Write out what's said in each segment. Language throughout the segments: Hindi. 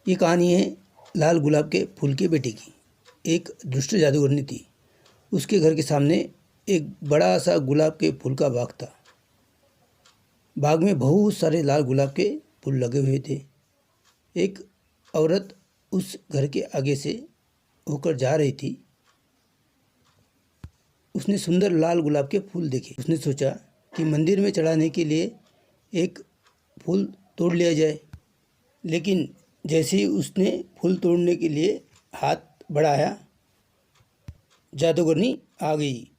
ये कहानी है लाल गुलाब के फूल के बेटे की। एक दुष्ट जादूगरनी थी। उसके घर के सामने एक बड़ा सा गुलाब के फूल का बाग था। बाग में बहुत सारे लाल गुलाब के फूल लगे हुए थे। एक औरत उस घर के आगे से होकर जा रही थी। उसने सुंदर लाल गुलाब के फूल देखे। उसने सोचा कि मंदिर में चढ़ाने के लिए एक फूल तोड़ लिया जाए। लेकिन जैसे ही उसने फूल तोड़ने के लिए हाथ बढ़ाया, जादूगरनी आ गई।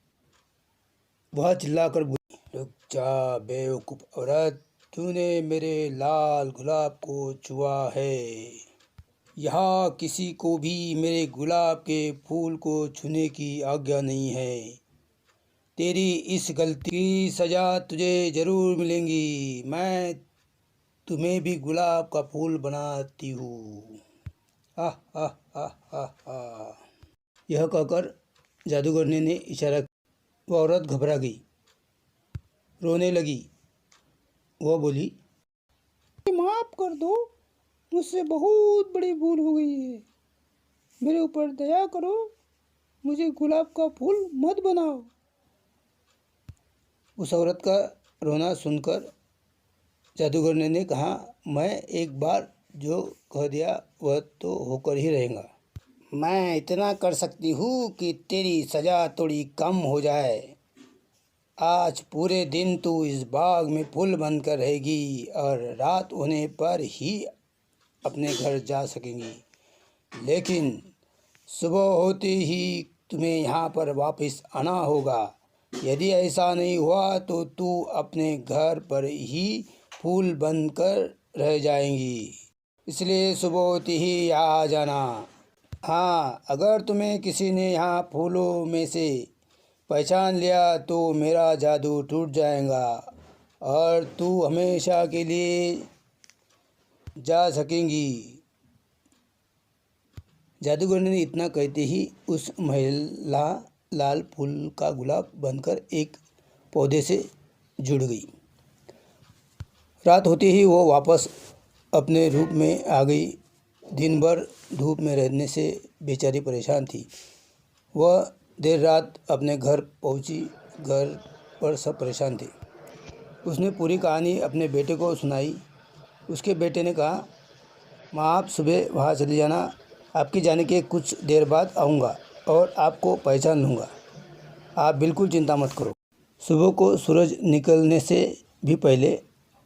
वह चिल्लाकर बोली, रुक जा बेवकूफ़ औरत, तूने मेरे लाल गुलाब को छुआ है। यहाँ किसी को भी मेरे गुलाब के फूल को छूने की आज्ञा नहीं है। तेरी इस गलती की सज़ा तुझे ज़रूर मिलेगी। मैं तुम्हें भी गुलाब का फूल बनाती हूँ। आह आह आह आह आह। यह कहकर जादूगरनी ने इशारा किया। वह औरत घबरा गई, रोने लगी। वह बोली, माफ़ कर दो, मुझसे बहुत बड़ी भूल हो गई है। मेरे ऊपर दया करो, मुझे गुलाब का फूल मत बनाओ। उस औरत का रोना सुनकर जादूगरनी ने कहा, मैं एक बार जो कह दिया वह तो होकर ही रहेगा। मैं इतना कर सकती हूँ कि तेरी सज़ा थोड़ी कम हो जाए। आज पूरे दिन तू इस बाग में फूल बनकर रहेगी और रात होने पर ही अपने घर जा सकेंगी। लेकिन सुबह होते ही तुम्हें यहाँ पर वापस आना होगा। यदि ऐसा नहीं हुआ तो तू अपने घर पर ही फूल बनकर रह जाएंगी। इसलिए सुबह होते ही यहाँ आ जाना। हाँ, अगर तुम्हें किसी ने यहाँ फूलों में से पहचान लिया तो मेरा जादू टूट जाएगा और तू हमेशा के लिए जा सकेंगी। जादूगरनी ने इतना कहते ही उस महिला लाल फूल का गुलाब बनकर एक पौधे से जुड़ गई। रात होते ही वो वापस अपने रूप में आ गई। दिन भर धूप में रहने से बेचारी परेशान थी। वह देर रात अपने घर पहुंची। घर पर सब परेशान थे। उसने पूरी कहानी अपने बेटे को सुनाई। उसके बेटे ने कहा, माँ आप सुबह वहाँ चली जाना। आपके जाने के कुछ देर बाद आऊँगा और आपको पहचान लूँगा। आप बिल्कुल चिंता मत करो। सुबह को सूरज निकलने से भी पहले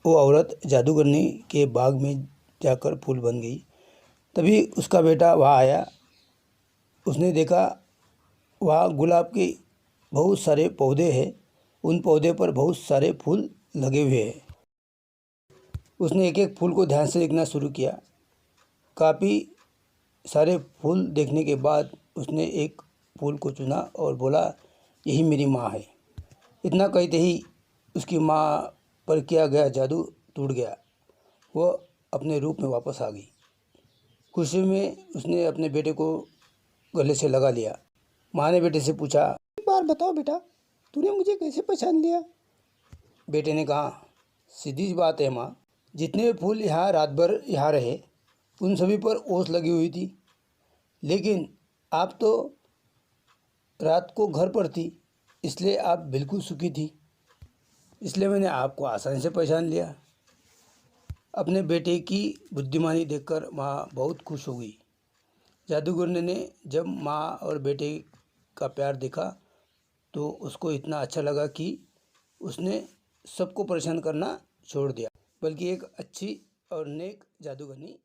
वो औरत जादूगरनी के बाग में जाकर फूल बन गई। तभी उसका बेटा वहाँ आया। उसने देखा वहाँ गुलाब के बहुत सारे पौधे हैं। उन पौधे पर बहुत सारे फूल लगे हुए हैं। उसने एक एक फूल को ध्यान से देखना शुरू किया। काफ़ी सारे फूल देखने के बाद उसने एक फूल को चुना और बोला, यही मेरी माँ है। इतना कहते ही उसकी माँ पर किया गया जादू टूट गया। वह अपने रूप में वापस आ गई। खुशी में उसने अपने बेटे को गले से लगा लिया। माँ ने बेटे से पूछा, एक बार बताओ बेटा, तूने मुझे कैसे पहचान लिया? बेटे ने कहा, सीधी सी बात है माँ, जितने फूल यहाँ रात भर यहाँ रहे उन सभी पर ओस लगी हुई थी। लेकिन आप तो रात को घर पर थी, इसलिए आप बिल्कुल सूखी थी। इसलिए मैंने आपको आसानी से पहचान लिया। अपने बेटे की बुद्धिमानी देखकर माँ बहुत खुश हो गई। जादूगरनी ने जब माँ और बेटे का प्यार देखा तो उसको इतना अच्छा लगा कि उसने सबको परेशान करना छोड़ दिया, बल्कि एक अच्छी और नेक जादूगरनी